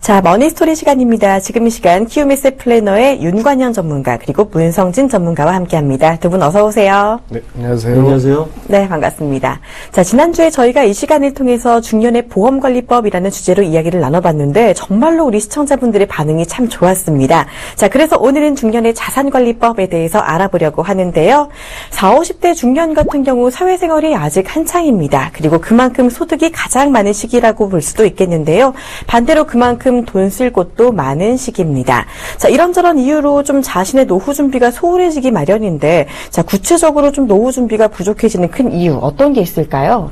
자, 머니스토리 시간입니다. 지금 이 시간 키움에셋 플래너의 윤관영 전문가 그리고 문성진 전문가와 함께합니다. 두 분 어서 오세요. 네, 안녕하세요. 안녕하세요. 네, 반갑습니다. 자, 지난주에 저희가 이 시간을 통해서 중년의 보험관리법이라는 주제로 이야기를 나눠봤는데 정말로 우리 시청자분들의 반응이 참 좋았습니다. 자, 그래서 오늘은 중년의 자산관리법에 대해서 알아보려고 하는데요. 40, 50대 중년 같은 경우 사회생활이 아직 한창입니다. 그리고 그만큼 소득이 가장 많은 시기라고 볼 수도 있겠는데요. 반대로 그만큼 돈 쓸 곳도 많은 시기입니다. 자, 이런저런 이유로 좀 자신의 노후 준비가 소홀해지기 마련인데, 자, 구체적으로 좀 노후 준비가 부족해지는 큰 이유 어떤 게 있을까요?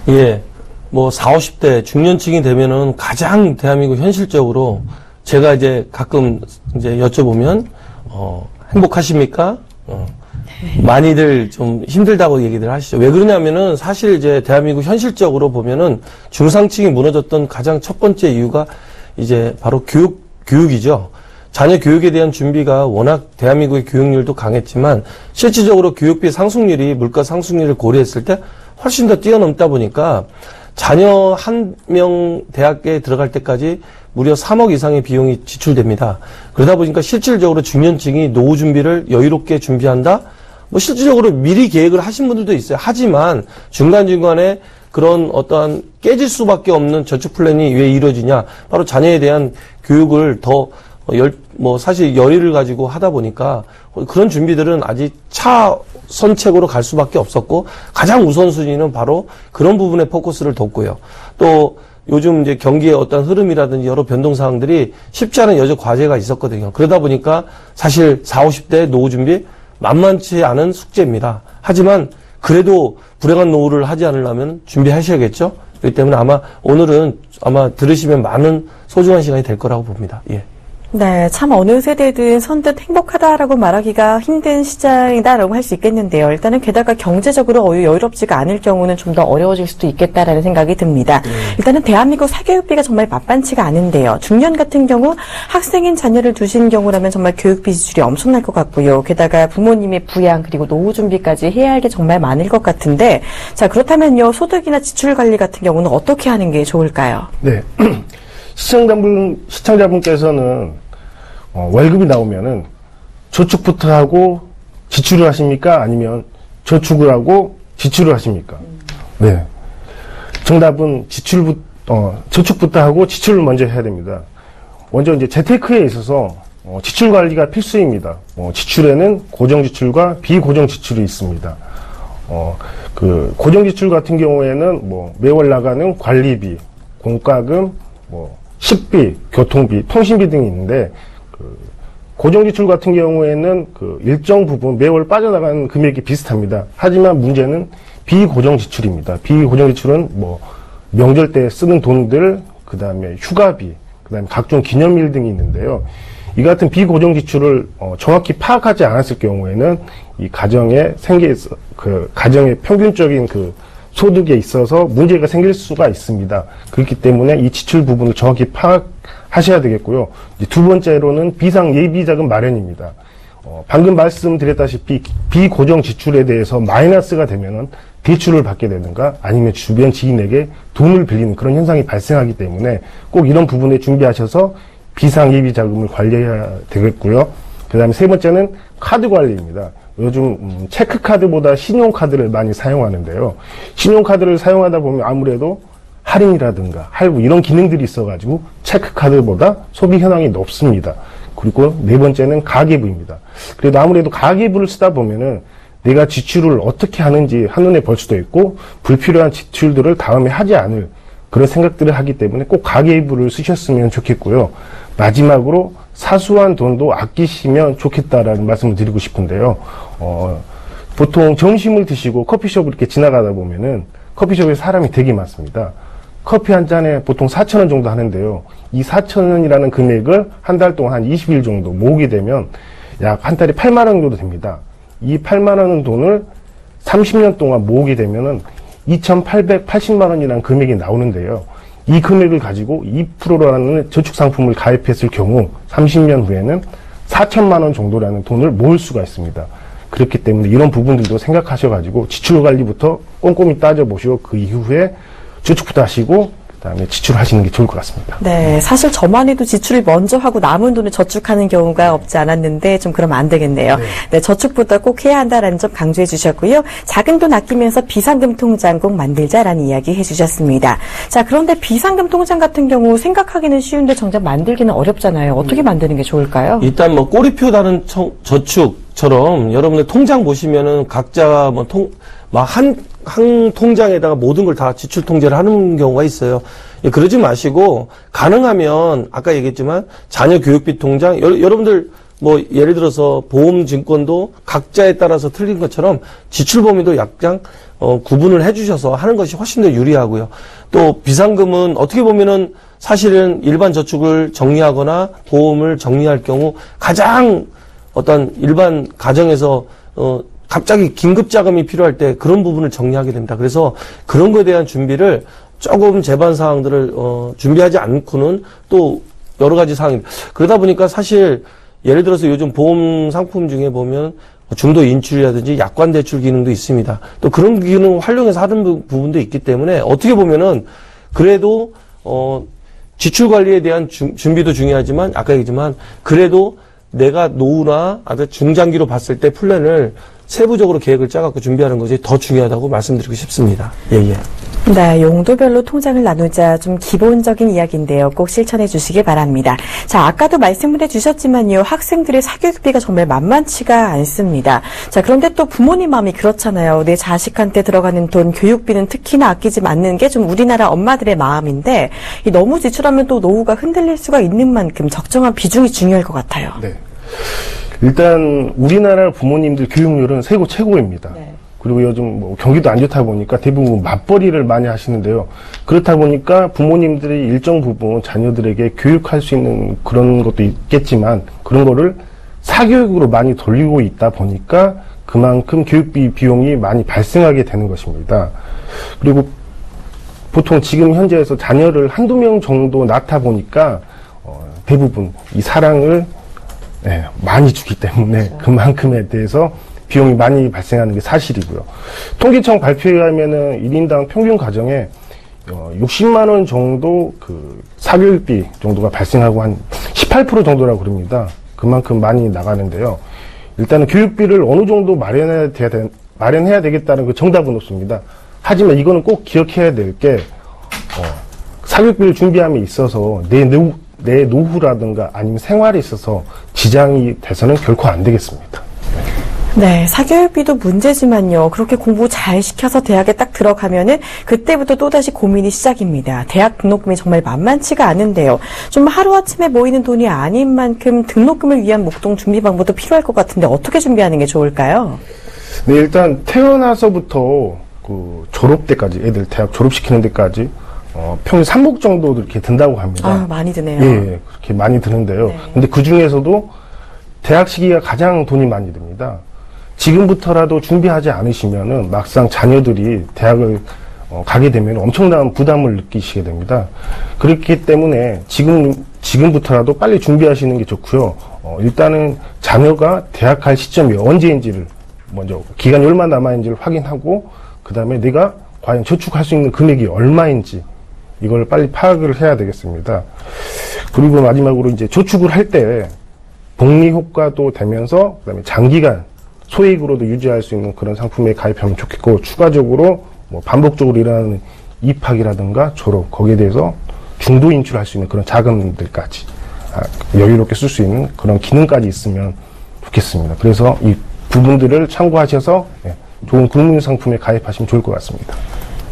예, 뭐 40, 50대 중년층이 되면은 가장 대한민국 현실적으로 제가 이제 가끔 이제 여쭤보면 행복하십니까? 많이들 좀 힘들다고 얘기들 하시죠. 왜 그러냐면은 사실 이제 대한민국 현실적으로 보면은 중상층이 무너졌던 가장 첫 번째 이유가 이제 바로 교육이죠. 자녀 교육에 대한 준비가 워낙 대한민국의 교육률도 강했지만 실질적으로 교육비 상승률이 물가 상승률을 고려했을 때 훨씬 더 뛰어넘다 보니까 자녀 한 명 대학에 들어갈 때까지 무려 3억 이상의 비용이 지출됩니다. 그러다 보니까 실질적으로 중년층이 노후 준비를 여유롭게 준비한다? 뭐 실질적으로 미리 계획을 하신 분들도 있어요. 하지만 중간중간에 그런 어떠한 깨질 수밖에 없는 저축 플랜이 왜 이루어지냐? 바로 자녀에 대한 교육을 더 사실 열의를 가지고 하다 보니까 그런 준비들은 아직 차선책으로 갈 수밖에 없었고 가장 우선순위는 바로 그런 부분에 포커스를 뒀고요. 또 요즘 이제 경기의 어떤 흐름이라든지 여러 변동 사항들이 쉽지 않은 여러 과제가 있었거든요. 그러다 보니까 사실 40, 50대 노후 준비 만만치 않은 숙제입니다. 하지만 그래도 불행한 노후를 하지 않으려면 준비하셔야겠죠? 그렇기 때문에 오늘은 들으시면 많은 소중한 시간이 될 거라고 봅니다. 예. 네, 참 어느 세대든 선뜻 행복하다라고 말하기가 힘든 시장이다라고 할 수 있겠는데요. 일단은 게다가 경제적으로 여유롭지가 않을 경우는 좀 더 어려워질 수도 있겠다라는 생각이 듭니다. 일단은 대한민국 사교육비가 정말 만만치가 않은데요. 중년 같은 경우 학생인 자녀를 두신 경우라면 정말 교육비 지출이 엄청날 것 같고요. 게다가 부모님의 부양 그리고 노후 준비까지 해야 할 게 정말 많을 것 같은데, 자, 그렇다면요, 소득이나 지출 관리 같은 경우는 어떻게 하는 게 좋을까요? 네. 시청자분께서는 월급이 나오면은 저축부터 하고 지출을 하십니까? 아니면 저축을 하고 지출을 하십니까? 네. 정답은 저축부터 하고 지출을 먼저 해야 됩니다. 먼저 이제 재테크에 있어서 지출 관리가 필수입니다. 지출에는 고정 지출과 비고정 지출이 있습니다. 그 고정 지출 같은 경우에는 매월 나가는 관리비, 공과금, 식비, 교통비, 통신비 등이 있는데, 고정지출 같은 경우에는 일정 부분 매월 빠져나가는 금액이 비슷합니다. 하지만 문제는 비고정지출입니다. 비고정지출은 명절 때 쓰는 돈들, 그 다음에 휴가비, 그 다음에 각종 기념일 등이 있는데요. 이 같은 비고정지출을 정확히 파악하지 않았을 경우에는 이 가정의 가정의 평균적인 소득에 있어서 문제가 생길 수가 있습니다. 그렇기 때문에 이 지출 부분을 정확히 파악하셔야 되겠고요. 두 번째로는 비상 예비자금 마련입니다. 방금 말씀드렸다시피 비고정 지출에 대해서 마이너스가 되면은 대출을 받게 되는가 아니면 주변 지인에게 돈을 빌리는 그런 현상이 발생하기 때문에 꼭 이런 부분에 준비하셔서 비상 예비자금을 관리해야 되겠고요. 그 다음에 세 번째는 카드 관리입니다. 요즘 체크카드보다 신용카드를 많이 사용하는데요. 신용카드를 사용하다 보면 아무래도 할인이라든가 할부 이런 기능들이 있어가지고 체크카드보다 소비 현황이 높습니다. 그리고 네 번째는 가계부입니다. 그래도 아무래도 가계부를 쓰다 보면은 내가 지출을 어떻게 하는지 한눈에 볼 수도 있고 불필요한 지출들을 다음에 하지 않을 그런 생각들을 하기 때문에 꼭 가계부를 쓰셨으면 좋겠고요. 마지막으로 사소한 돈도 아끼시면 좋겠다라는 말씀을 드리고 싶은데요. 보통 점심을 드시고 커피숍을 이렇게 지나가다 보면은 커피숍에 사람이 되게 많습니다. 커피 한 잔에 보통 4,000원 정도 하는데요. 이 4,000원이라는 금액을 한 달 동안 한 20일 정도 모으게 되면 약 한 달에 8만 원 정도 됩니다. 이 8만 원 돈을 30년 동안 모으게 되면은 2,880만 원이라는 금액이 나오는데요. 이 금액을 가지고 2%라는 저축상품을 가입했을 경우 30년 후에는 4천만 원 정도라는 돈을 모을 수가 있습니다. 그렇기 때문에 이런 부분들도 생각하셔가지고 지출 관리부터 꼼꼼히 따져보시고 그 이후에 저축부터 하시고 그다음에 지출하시는 게 좋을 것 같습니다. 네, 사실 저만 해도 지출을 먼저 하고 남은 돈을 저축하는 경우가 없지 않았는데 좀 그러면 안 되겠네요. 네, 저축부터 꼭 해야 한다라는 점 강조해 주셨고요. 작은 돈 아끼면서 비상금 통장 꼭 만들자라는 이야기 해주셨습니다. 자, 그런데 비상금 통장 같은 경우 생각하기는 쉬운데 정작 만들기는 어렵잖아요. 어떻게 만드는 게 좋을까요? 일단 뭐 꼬리표 다른 저축처럼 여러분들 통장 보시면은 각자 한 통장에다가 모든 걸 다 지출 통제를 하는 경우가 있어요. 그러지 마시고 가능하면 아까 얘기했지만 자녀 교육비 통장 여러분들 뭐 예를 들어서 보험증권도 각자에 따라서 틀린 것처럼 지출 범위도 약간 구분을 해주셔서 하는 것이 훨씬 더 유리하고요. 또 비상금은 어떻게 보면은 사실은 일반 저축을 정리하거나 보험을 정리할 경우 가장 어떤 일반 가정에서 갑자기 긴급 자금이 필요할 때 그런 부분을 정리하게 됩니다. 그래서 그런 거에 대한 준비를 조금 제반 사항들을 준비하지 않고는 또 여러 가지 사항이 그러다 보니까 사실 예를 들어서 요즘 보험 상품 중에 보면 중도 인출이라든지 약관 대출 기능도 있습니다. 또 그런 기능 활용해서 하는 부분도 있기 때문에 어떻게 보면은 그래도 지출 관리에 대한 준비도 중요하지만 아까 얘기했지만 그래도 내가 노후나 아주 중장기로 봤을 때 플랜을 세부적으로 계획을 짜갖고 준비하는 것이 더 중요하다고 말씀드리고 싶습니다. 예. 네, 용도별로 통장을 나누자 좀 기본적인 이야기인데요. 꼭 실천해 주시길 바랍니다. 자, 아까도 말씀을 해주셨지만요. 학생들의 사교육비가 정말 만만치가 않습니다. 자, 그런데 또 부모님 마음이 그렇잖아요. 내 자식한테 들어가는 돈, 교육비는 특히나 아끼지 않는 게 좀 우리나라 엄마들의 마음인데 너무 지출하면 또 노후가 흔들릴 수가 있는 만큼 적정한 비중이 중요할 것 같아요. 네. 일단 우리나라 부모님들 교육률은 세계 최고입니다. 네. 그리고 요즘 뭐 경기도 안 좋다 보니까 대부분 맞벌이를 많이 하시는데요. 그렇다 보니까 부모님들이 일정 부분 자녀들에게 교육할 수 있는 그런 것도 있겠지만 그런 거를 사교육으로 많이 돌리고 있다 보니까 그만큼 교육비 비용이 많이 발생하게 되는 것입니다. 그리고 보통 지금 현재에서 자녀를 한두 명 정도 낳다 보니까 대부분 이 사랑을 많이 주기 때문에 그렇죠. 그만큼에 대해서 비용이 많이 발생하는 게 사실이고요. 통계청 발표에 의하면은 1인당 평균 가정에 60만 원 정도 그 사교육비 정도가 발생하고 한 18% 정도라고 그럽니다. 그만큼 많이 나가는데요. 일단은 교육비를 어느 정도 마련해야 되겠다는 그 정답은 없습니다. 하지만 이거는 꼭 기억해야 될 게 사교육비를 준비함에 있어서 내 노후라든가 아니면 생활에 있어서 지장이 돼서는 결코 안 되겠습니다. 네, 사교육비도 문제지만요. 그렇게 공부 잘 시켜서 대학에 딱 들어가면은 그때부터 또다시 고민이 시작입니다. 대학 등록금이 정말 만만치가 않은데요. 좀 하루아침에 모이는 돈이 아닌 만큼 등록금을 위한 목돈 준비 방법도 필요할 것 같은데 어떻게 준비하는 게 좋을까요? 네, 일단 태어나서부터 그 졸업 때까지 애들 대학 졸업시키는 데까지 평균 3억 정도 이렇게 든다고 합니다. 아, 많이 드네요. 예, 그렇게 많이 드는데요. 네. 근데 그 중에서도 대학 시기가 가장 돈이 많이 듭니다. 지금부터라도 준비하지 않으시면은 막상 자녀들이 대학을 가게 되면 엄청난 부담을 느끼시게 됩니다. 그렇기 때문에 지금부터라도 빨리 준비하시는 게 좋고요. 일단은 자녀가 대학 갈 시점이 언제인지를 먼저 기간이 얼마 남아있는지를 확인하고 그 다음에 내가 과연 저축할 수 있는 금액이 얼마인지 이걸 빨리 파악을 해야 되겠습니다. 그리고 마지막으로 이제 저축을 할 때 복리 효과도 되면서 그다음에 장기간 소액으로도 유지할 수 있는 그런 상품에 가입하면 좋겠고 추가적으로 뭐 반복적으로 일어나는 입학이라든가 졸업 거기에 대해서 중도 인출할 수 있는 그런 자금들까지 여유롭게 쓸 수 있는 그런 기능까지 있으면 좋겠습니다. 그래서 이 부분들을 참고하셔서 좋은 금융 상품에 가입하시면 좋을 것 같습니다.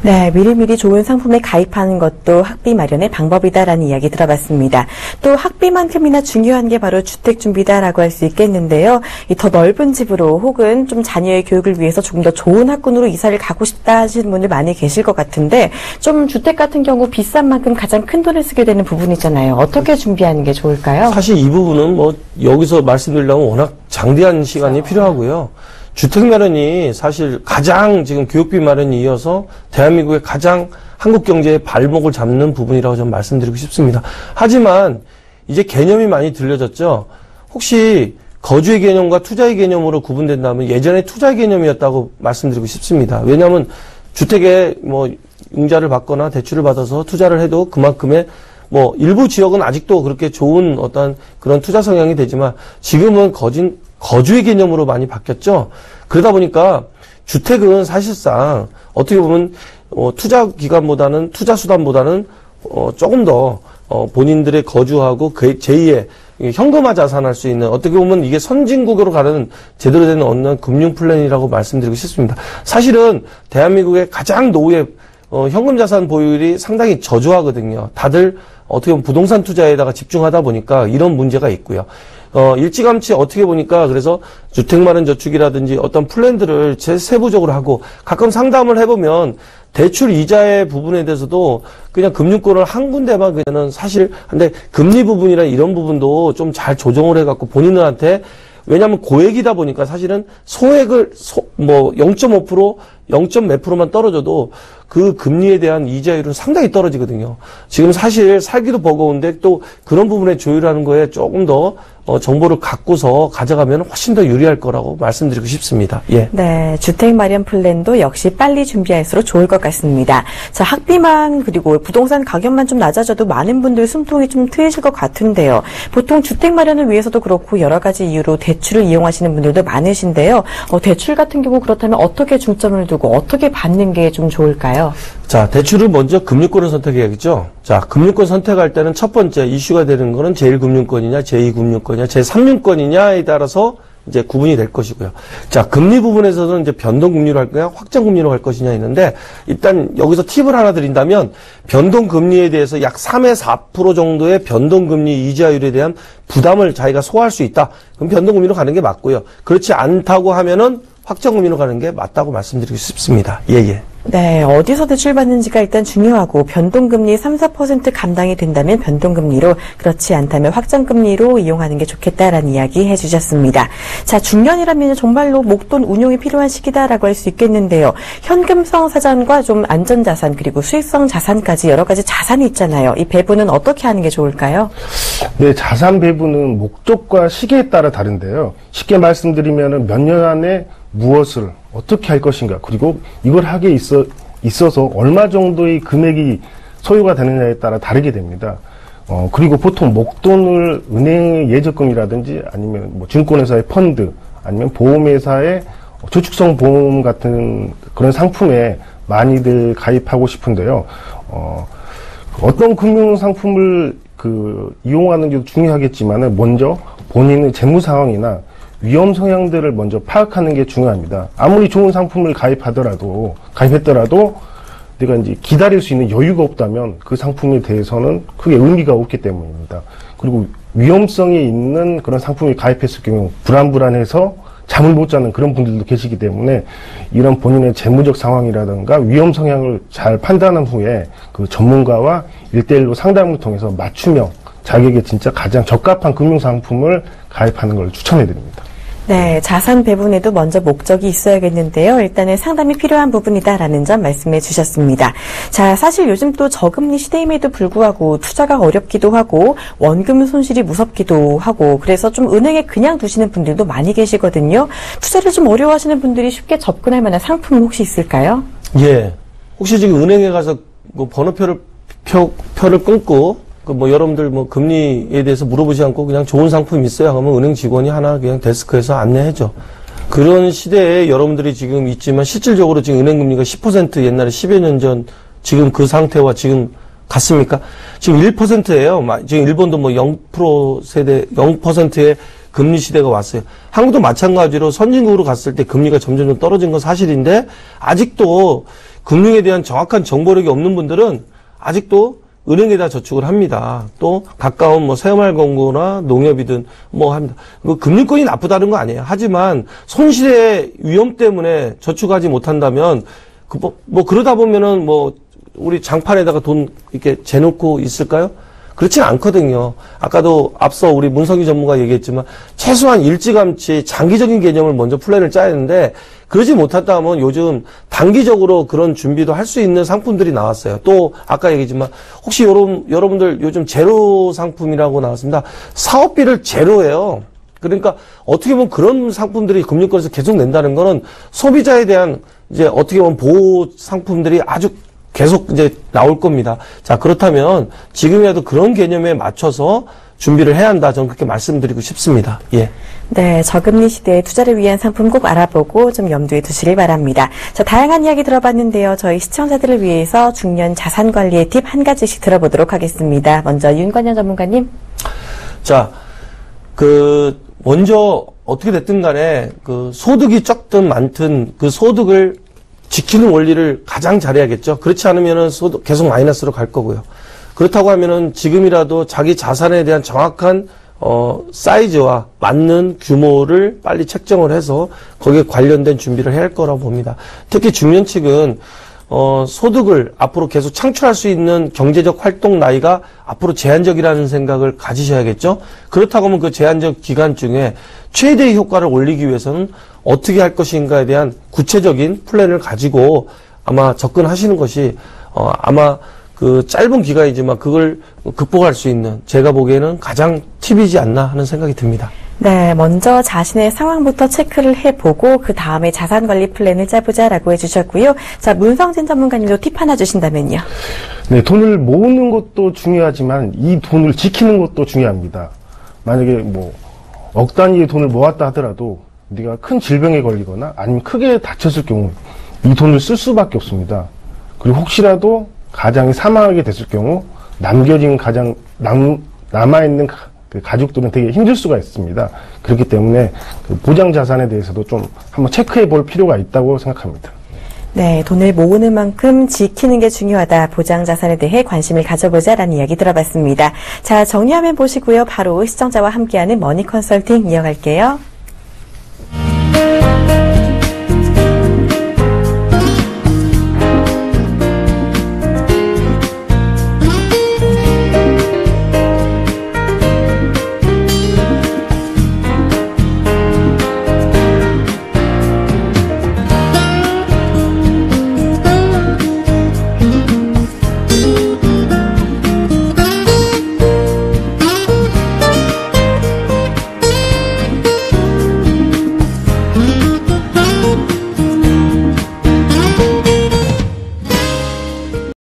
네, 미리미리 좋은 상품에 가입하는 것도 학비 마련의 방법이다라는 이야기 들어봤습니다. 또 학비만큼이나 중요한 게 바로 주택준비다라고 할 수 있겠는데요. 이 더 넓은 집으로 혹은 좀 자녀의 교육을 위해서 조금 더 좋은 학군으로 이사를 가고 싶다 하시는 분들 많이 계실 것 같은데 좀 주택 같은 경우 비싼 만큼 가장 큰 돈을 쓰게 되는 부분이잖아요. 어떻게 준비하는 게 좋을까요? 사실 이 부분은 뭐 여기서 말씀드리려면 워낙 장대한 시간이 필요하고요. 주택 마련이 사실 가장 지금 교육비 마련이 이어서 대한민국의 가장 한국 경제의 발목을 잡는 부분이라고 좀 말씀드리고 싶습니다. 하지만 이제 개념이 많이 들려졌죠. 혹시 거주의 개념과 투자의 개념으로 구분된다면 예전에 투자의 개념이었다고 말씀드리고 싶습니다. 왜냐하면 주택에 뭐 융자를 받거나 대출을 받아서 투자를 해도 그만큼의 뭐 일부 지역은 아직도 그렇게 좋은 어떤 그런 투자 성향이 되지만 지금은 거주의 개념으로 많이 바뀌었죠. 그러다 보니까 주택은 사실상 어떻게 보면 투자 기간보다는 투자 수단보다는 조금 더 본인들의 거주하고 제2의 현금화 자산할 수 있는 어떻게 보면 이게 선진국으로 가는 제대로 된 어떤 금융 플랜이라고 말씀드리고 싶습니다. 사실은 대한민국의 가장 노후의 현금 자산 보유율이 상당히 저조하거든요. 다들 어떻게 보면 부동산 투자에다가 집중하다 보니까 이런 문제가 있고요. 일찌감치 어떻게 보니까 그래서 주택마련저축이라든지 어떤 플랜들을 세부적으로 하고 가끔 상담을 해보면 대출 이자의 부분에 대해서도 그냥 금융권을 한 군데만 그냥 사실 근데 금리 부분이나 이런 부분도 좀 잘 조정을 해갖고 본인들한테 왜냐하면 고액이다 보니까 사실은 소액을 0.5% 0. 몇 프로만 떨어져도 그 금리에 대한 이자율은 상당히 떨어지거든요. 지금 사실 살기도 버거운데 또 그런 부분에 조율하는 거에 조금 더 정보를 갖고서 가져가면 훨씬 더 유리할 거라고 말씀드리고 싶습니다. 예. 네, 주택 마련 플랜도 역시 빨리 준비할수록 좋을 것 같습니다. 자, 학비만 그리고 부동산 가격만 좀 낮아져도 많은 분들 숨통이 좀 트이실 것 같은데요. 보통 주택 마련을 위해서도 그렇고 여러 가지 이유로 대출을 이용하시는 분들도 많으신데요. 대출 같은 경우 그렇다면 어떻게 중점을 두고 어떻게 받는 게 좀 좋을까요? 자, 대출을 먼저 금융권을 선택해야겠죠. 자, 금융권 선택할 때는 첫 번째 이슈가 되는 거는 제1금융권이냐, 제2금융권이냐, 제3금융권이냐에 따라서 이제 구분이 될 것이고요. 자, 금리 부분에서는 이제 변동금리로 할 거냐, 확정금리로 할 것이냐 있는데, 일단 여기서 팁을 하나 드린다면, 변동금리에 대해서 약 3에서 4% 정도의 변동금리 이자율에 대한 부담을 자기가 소화할 수 있다. 그럼 변동금리로 가는 게 맞고요. 그렇지 않다고 하면은 확정금리로 가는 게 맞다고 말씀드리고 싶습니다. 예. 네, 어디서 대출받는지가 일단 중요하고 변동금리 3~4% 감당이 된다면 변동금리로 그렇지 않다면 확정금리로 이용하는 게 좋겠다라는 이야기 해주셨습니다. 자, 중년이라면 정말로 목돈 운용이 필요한 시기다라고 할 수 있겠는데요. 현금성 자산과 좀 안전자산 그리고 수익성 자산까지 여러 가지 자산이 있잖아요. 이 배분은 어떻게 하는 게 좋을까요? 네, 자산 배분은 목적과 시기에 따라 다른데요. 쉽게 말씀드리면 몇 년 안에 무엇을 어떻게 할 것인가 그리고 이걸 하기에 있어서 얼마 정도의 금액이 소요가 되느냐에 따라 다르게 됩니다. 그리고 보통 목돈을 은행의 예적금이라든지 아니면 뭐 증권회사의 펀드 아니면 보험회사의 저축성 보험 같은 그런 상품에 많이들 가입하고 싶은데요. 어떤 금융 상품을 이용하는지도 중요하겠지만은 먼저 본인의 재무 상황이나 위험 성향들을 먼저 파악하는 게 중요합니다. 아무리 좋은 상품을 가입했더라도 내가 이제 기다릴 수 있는 여유가 없다면 그 상품에 대해서는 크게 의미가 없기 때문입니다. 그리고 위험성이 있는 그런 상품을 가입했을 경우 불안해서 잠을 못 자는 그런 분들도 계시기 때문에 이런 본인의 재무적 상황이라든가 위험 성향을 잘 판단한 후에 그 전문가와 1대1로 상담을 통해서 맞춤형 자기에게 진짜 가장 적합한 금융 상품을 가입하는 걸 추천해 드립니다. 네, 자산 배분에도 먼저 목적이 있어야겠는데요. 일단은 상담이 필요한 부분이다라는 점 말씀해 주셨습니다. 자, 사실 요즘 또 저금리 시대임에도 불구하고 투자가 어렵기도 하고 원금 손실이 무섭기도 하고 그래서 좀 은행에 그냥 두시는 분들도 많이 계시거든요. 투자를 좀 어려워하시는 분들이 쉽게 접근할 만한 상품은 혹시 있을까요? 예. 혹시 지금 은행에 가서 번호표를 끊고 여러분들 금리에 대해서 물어보지 않고 그냥 좋은 상품 있어요? 하면 은행 직원이 하나 그냥 데스크에서 안내해줘. 그런 시대에 여러분들이 지금 있지만 실질적으로 지금 은행 금리가 10% 옛날에 10여 년 전 지금 그 상태와 지금 같습니까? 지금 1%예요. 지금 일본도 0%의 금리 시대가 왔어요. 한국도 마찬가지로 선진국으로 갔을 때 금리가 점점 떨어진 건 사실인데 아직도 금융에 대한 정확한 정보력이 없는 분들은 아직도 은행에다 저축을 합니다. 또 가까운 새마을금고나 농협이든 합니다. 금융권이 나쁘다는 거 아니에요. 하지만 손실의 위험 때문에 저축하지 못한다면 그러다 보면은 우리 장판에다가 돈 이렇게 재놓고 있을까요? 그렇진 않거든요. 아까도 앞서 우리 문석희 전문가 얘기했지만 최소한 일찌감치 장기적인 개념을 먼저 플랜을 짜야 하는데 그러지 못한다면 요즘 단기적으로 그런 준비도 할 수 있는 상품들이 나왔어요. 또 아까 얘기했지만 혹시 여러분들 요즘 제로 상품이라고 나왔습니다. 사업비를 제로예요. 그러니까 어떻게 보면 그런 상품들이 금융권에서 계속 낸다는 거는 소비자에 대한 이제 어떻게 보면 보호 상품들이 아주 계속 이제 나올 겁니다. 자, 그렇다면 지금이라도 그런 개념에 맞춰서 준비를 해야 한다. 저는 그렇게 말씀드리고 싶습니다. 예. 네, 저금리 시대에 투자를 위한 상품 꼭 알아보고 좀 염두에 두시길 바랍니다. 자, 다양한 이야기 들어봤는데요. 저희 시청자들을 위해서 중년 자산 관리의 팁 한 가지씩 들어보도록 하겠습니다. 먼저 윤관영 전문가님. 자, 먼저 어떻게 됐든 간에 소득이 적든 많든 그 소득을 지키는 원리를 가장 잘해야겠죠. 그렇지 않으면은 소득 계속 마이너스로 갈 거고요. 그렇다고 하면은 지금이라도 자기 자산에 대한 정확한 사이즈와 맞는 규모를 빨리 책정을 해서 거기에 관련된 준비를 해야 할 거라고 봅니다. 특히 중년 측은 소득을 앞으로 계속 창출할 수 있는 경제적 활동 나이가 앞으로 제한적이라는 생각을 가지셔야겠죠. 그렇다고 하면 그 제한적 기간 중에 최대의 효과를 올리기 위해서는 어떻게 할 것인가에 대한 구체적인 플랜을 가지고 아마 접근하시는 것이 아마 그 짧은 기간이지만 그걸 극복할 수 있는 제가 보기에는 가장 팁이지 않나 하는 생각이 듭니다. 네, 먼저 자신의 상황부터 체크를 해보고 그 다음에 자산관리 플랜을 짜보자라고 해주셨고요. 자, 문성진 전문가님도 팁 하나 주신다면요. 네, 돈을 모으는 것도 중요하지만 이 돈을 지키는 것도 중요합니다. 만약에 억 단위의 돈을 모았다 하더라도 네가 큰 질병에 걸리거나 아니면 크게 다쳤을 경우 이 돈을 쓸 수밖에 없습니다. 그리고 혹시라도 가장이 사망하게 됐을 경우 남겨진 남아있는 그 가족들은 되게 힘들 수가 있습니다. 그렇기 때문에 그 보장 자산에 대해서도 좀 한번 체크해 볼 필요가 있다고 생각합니다. 네, 돈을 모으는 만큼 지키는 게 중요하다. 보장 자산에 대해 관심을 가져보자라는 이야기 들어봤습니다. 자, 정리화면 보시고요. 바로 시청자와 함께하는 머니 컨설팅 이어갈게요.